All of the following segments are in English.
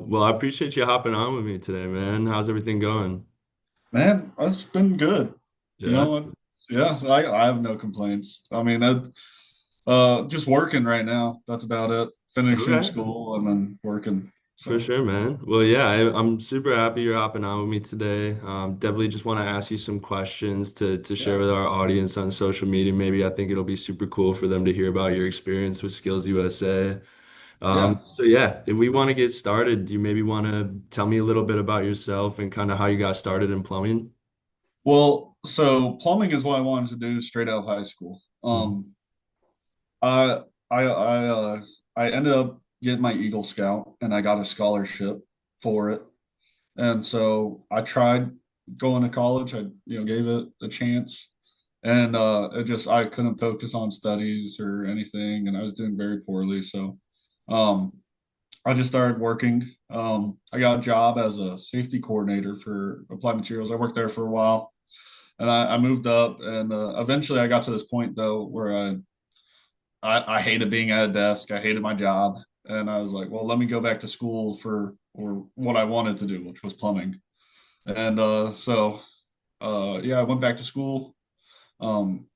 Well, I appreciate you hopping on with me today, man. How's everything going? Man, it's been good. You Yeah. know what? Yeah, I have no complaints. I mean, just working right now. That's about it. Finishing Okay. school and then working. For So sure, man. Well, yeah, I'm super happy you're hopping on with me today. Definitely just want to ask you some questions to share yeah, with our audience on social media. Maybe I think it'll be super cool for them to hear about your experience with Skills USA. yeah. So yeah, if we want to get started, do you maybe want to tell me a little bit about yourself and kind of how you got started in plumbing? Well, so plumbing is what I wanted to do straight out of high school. Mhm. I I ended up getting my Eagle Scout and I got a scholarship for it. And so I tried going to college. I, gave it a chance. And I couldn't focus on studies or anything, and I was doing very poorly. So um I just started working. I got a job as a safety coordinator for applied materials. I worked there for a while, and I moved up, and eventually I got to this point though where I hated being at a desk. I hated my job, and I was like, well, let me go back to school for or what I wanted to do, which was plumbing. And yeah, I went back to school. Um,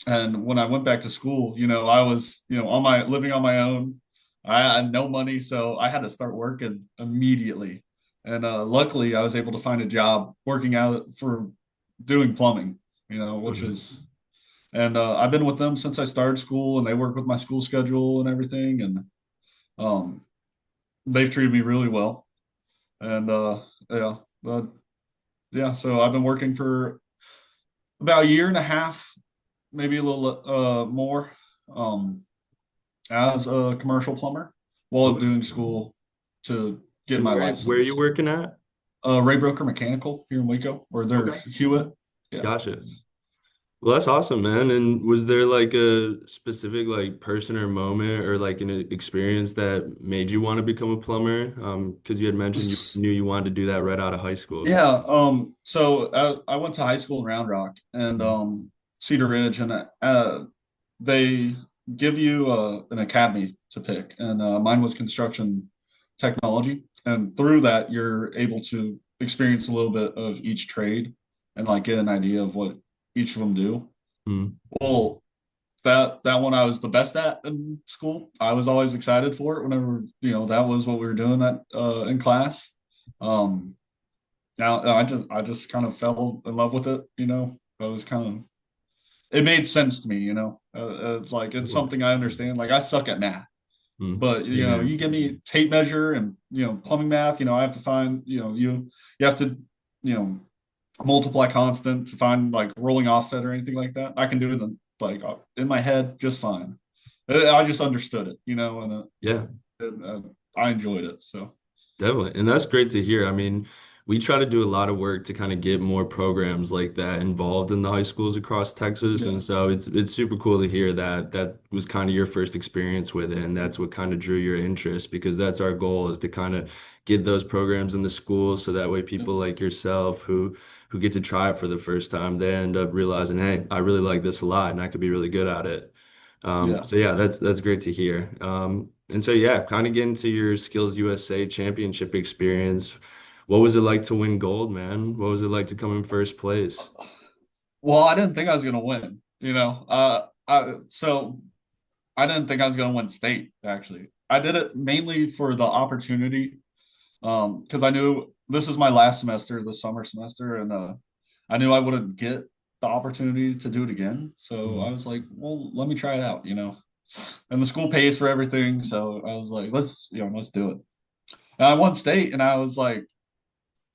and when I went back to school, I was, on my living on my own. I had no money, so I had to start working immediately. And luckily, I was able to find a job working out for doing plumbing, which Okay. is, and I've been with them since I started school, and they work with my school schedule and everything, and um, they've treated me really well. And yeah, but yeah, so I've been working for about a year and a half, maybe a little more, um, as a commercial plumber while Okay. doing school to get And my where are you license. working at? Ray Broker Mechanical here in Waco, or they're Okay. Hewitt. Yeah. Gotcha. Well, that's awesome, man. And was there like a specific like person or moment or like an experience that made you want to become a plumber? Because you had mentioned you knew you wanted to do that right out of high school. Yeah. So I went to high school in Round Rock and Mhm. Cedar Ridge, and they give you an academy to pick, and mine was construction technology, and through that you're able to experience a little bit of each trade and like get an idea of what each of them do. Mhm. Well, that one I was the best at in school. I was always excited for it whenever that was what we were doing that in class. Um, now I just kind of fell in love with it. It was kind of it made sense to me. It's like it's Cool. something I understand. Like I suck at math, Mhm. but Yeah. you give me tape measure and plumbing math. I have to find you have to you know multiply constant to find like rolling offset or anything like that. I can do it in my head just fine. I just understood it, Yeah. I enjoyed it. So Definitely. And that's great to hear. I mean, we try to do a lot of work to kind of get more programs like that involved in the high schools across Texas. And yeah, so it's super cool to hear that that was kind of your first experience with it. And that's what kind of drew your interest because that's our goal is to kind of get those programs in the schools so that way people like yourself who get to try it for the first time, they end up realizing, hey, I really like this a lot and I could be really good at it. yeah. So yeah, that's great to hear. And so yeah, kind of get into your Skills USA Championship experience. What was it like to win gold, man? What was it like to come in first place? Well, I didn't think I was gonna win. So I didn't think I was gonna win state. Actually, I did it mainly for the opportunity. Because I knew this is my last semester, the summer semester, and I knew I wouldn't get the opportunity to do it again. So I Mhm. was like, well, let me try it out. And the school pays for everything, so I was like, let's do it. And I won state, and I was like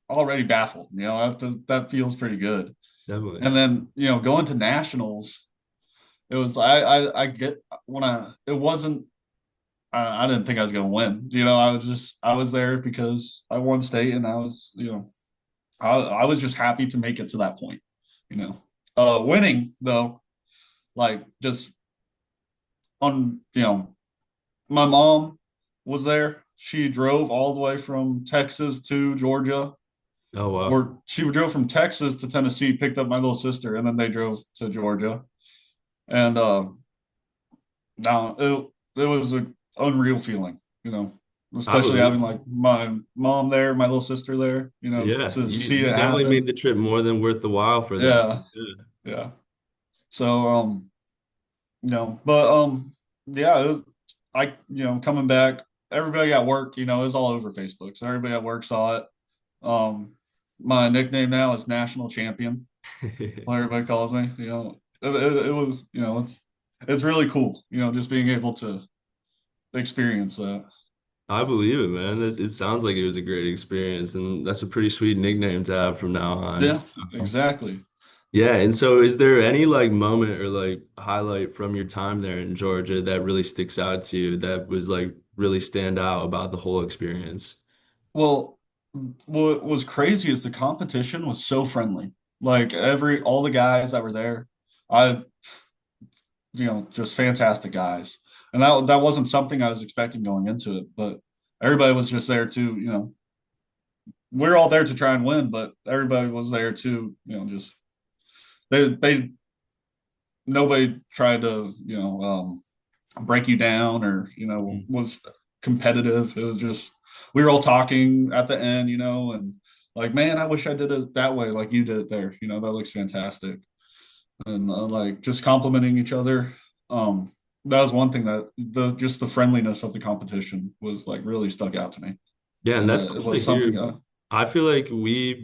already baffled. That feels pretty good. Definitely. And then going to nationals, it was I get when I it wasn't I didn't think I was gonna win. I was there because I won state, and I was I was just happy to make it to that point. You know, winning though, like just on my mom was there. She drove all the way from Texas to Georgia, Oh wow. or she drove from Texas to Tennessee, picked up my little sister, and then they drove to Georgia. And now it was an unreal feeling. I especially believe having it. like my mom there, my little sister there, Yeah, to you see you it definitely made happen. the trip more than worth the while for them. Yeah, Yeah. yeah. So, but yeah, coming back, everybody at work, it was all over Facebook. So everybody at work saw it. Um, my nickname now is National Champion. What everybody calls me. It was, it's really cool, just being able to experience that. I believe it, man. It sounds like it was a great experience, and that's a pretty sweet nickname to have from now on. Yeah, exactly. Yeah, and so is there any like moment or like highlight from your time there in Georgia that really sticks out to you that was like really stand out about the whole experience? Well, what was crazy is the competition was so friendly. Like all the guys that were there, I, just fantastic guys. And that wasn't something I was expecting going into it, but everybody was just there to, we're all there to try and win, but everybody was there to, just they nobody tried to, break you down or, Mhm. was competitive. It was just we were all talking at the end, and like, man, I wish I did it that way, like you did it there. That looks fantastic. And like just complimenting each other. That was one thing that the friendliness of the competition was like really stuck out to me, Yeah, and and that's it cool to was hear. something. I feel like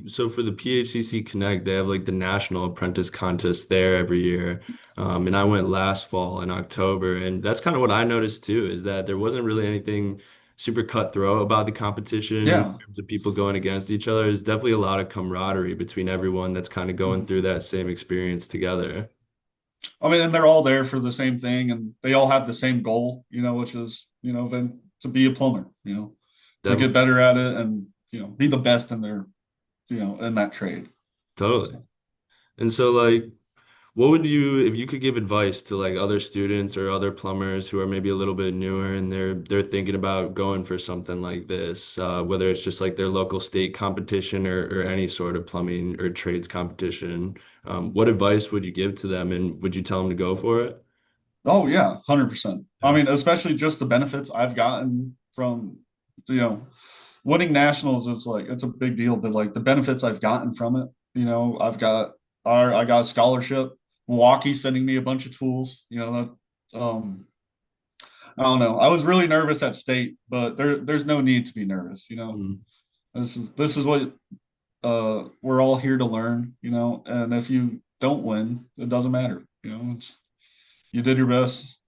so for the PHCC Connect, they have like the National Apprentice Contest there every year. And I went last fall in October, and that's kind of what I noticed too, is that there wasn't really anything super cutthroat about the competition in Yeah. terms of people going against each other. There's definitely a lot of camaraderie between everyone that's kind of going through that same experience together. I mean, and they're all there for the same thing, and they all have the same goal, which is, then to be a plumber, to get Definitely. better at it and, be the best in their, in that trade. Totally. So, And so like what would you, if you could give advice to like other students or other plumbers who are maybe a little bit newer and they're thinking about going for something like this, whether it's just like their local state competition or any sort of plumbing or trades competition, what advice would you give to them and would you tell them to go for it? oh yeah, 100%. I Yeah. mean, especially just the benefits I've gotten from, you know, winning nationals is like it's a big deal, but like the benefits I've gotten from it, I got a scholarship. Milwaukee sending me a bunch of tools, that I don't know. I was really nervous at state, but there's no need to be nervous, Mm, This is what we're all here to learn, and if you don't win, it doesn't matter, it's you did your best,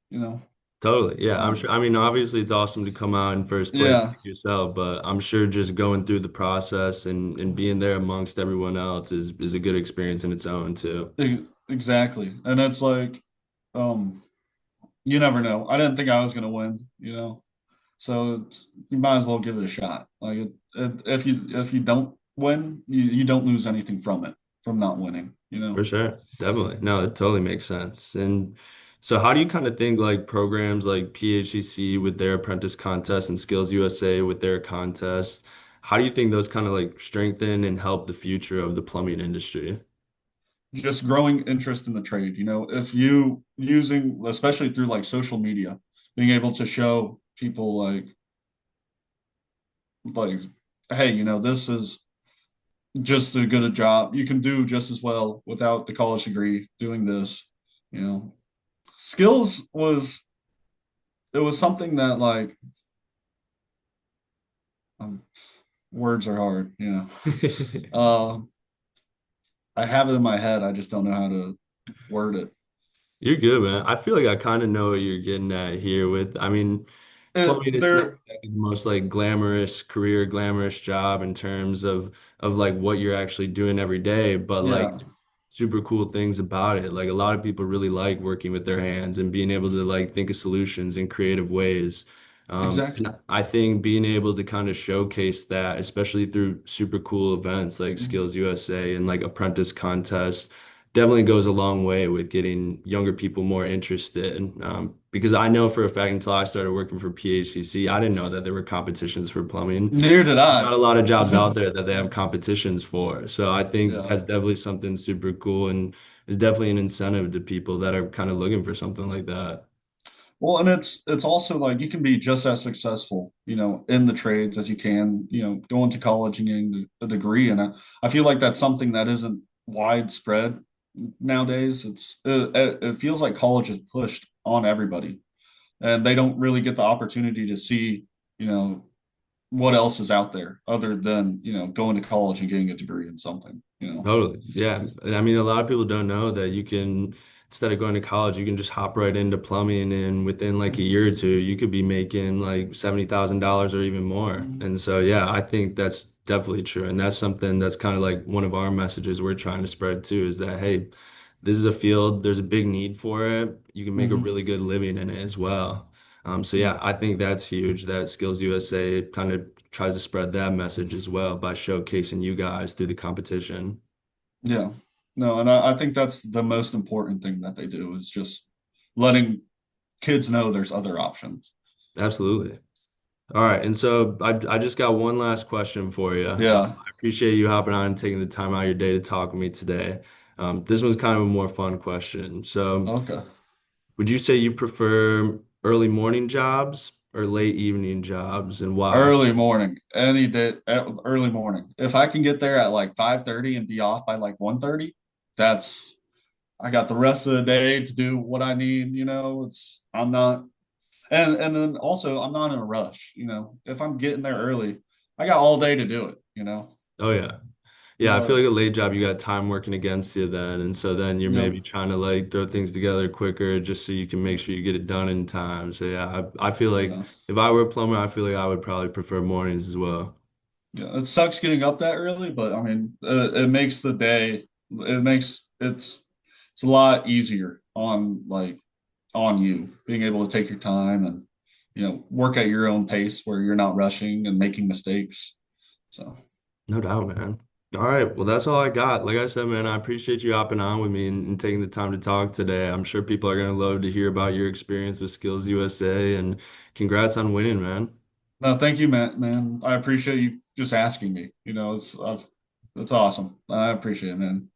totally. Yeah, I'm um sure. I mean, obviously it's awesome to come out in first place yeah, like yourself, but I'm sure just going through the process and being there amongst everyone else is a good experience in its own too. exactly. And it's like um you never know. I didn't think I was going to win, so you might as well give it a shot. Like if you don't win, you don't lose anything from it, from not winning, For sure. Definitely. No, it totally makes sense. And so how do you kind of think like programs like PHCC with their apprentice contest and Skills USA with their contests, how do you think those kind of like strengthen and help the future of the plumbing industry? Just growing interest in the trade. If you using, especially through like social media, being able to show people like, hey, this is just as good a job. You can do just as well without the college degree doing this. You know, skills was it was something that like um, words are hard. Uh, I have it in my head. I just don't know how to word it. You're good, man. I feel like I kind of know what you're getting at here with, I mean, It plumbing, it's not there, exactly the most like glamorous career, glamorous job in terms of like what you're actually doing every day, but like yeah, super cool things about it. Like a lot of people really like working with their hands and being able to like think of solutions in creative ways. exactly. And I think being able to kind of showcase that, especially through super cool events like Mhm. Skills USA and like apprentice contests, definitely goes a long way with getting younger people more interested. Because I know for a fact until I started working for PHCC, I didn't know that there were competitions for plumbing. Neither did There's I. not a lot of jobs out there that they have competitions for. So I think Yeah. that's definitely something super cool and is definitely an incentive to people that are kind of looking for something like that. Well, and it's also like you can be just as successful, in the trades as you can, going to college and getting a degree. And I feel like that's something that isn't widespread nowadays. It feels like college is pushed on everybody, and they don't really get the opportunity to see, you know, what else is out there other than, going to college and getting a degree in something. Totally. Yeah. And I mean, a lot of people don't know that you can, instead of going to college, you can just hop right into plumbing, and within like a year or two, you could be making like $70,000 or even more. And so, yeah, I think that's definitely true. And that's something that's kind of like one of our messages we're trying to spread too, is that, hey, this is a field, there's a big need for it. You can make a Hmm. really good living in it as well. So Yeah. yeah, I think that's huge that Skills USA kind of tries to spread that message as well by showcasing you guys through the competition. Yeah. No, and I think that's the most important thing that they do is just letting kids know there's other options. Absolutely. All right. And so I just got one last question for you. Yeah. I appreciate you hopping on and taking the time out of your day to talk with me today. This one's kind of a more fun question. So, Okay. would you say you prefer early morning jobs or late evening jobs, and why? Early morning, any day, early morning. If I can get there at like 5:30 and be off by like 1:30, that's I got the rest of the day to do what I need. I'm not and then also I'm not in a rush. If I'm getting there early, I got all day to do it. Oh, yeah. Yeah, I feel But like a late job, you got time working against you then. And so then you're yep, maybe trying to like throw things together quicker just so you can make sure you get it done in time. So yeah, I feel like yeah. if I were a plumber, I feel like I would probably prefer mornings as well. Yeah, it sucks getting up that early, but I mean, it makes the day. It makes it's a lot easier on you being able to take your time and work at your own pace where you're not rushing and making mistakes. So No doubt, man. All right. Well, that's all I got. Like I said, man, I appreciate you hopping on with me and taking the time to talk today. I'm sure people are going to love to hear about your experience with Skills USA, and congrats on winning, man. no, thank you, Matt. Man, I appreciate you just asking me. It's awesome. I appreciate it, man.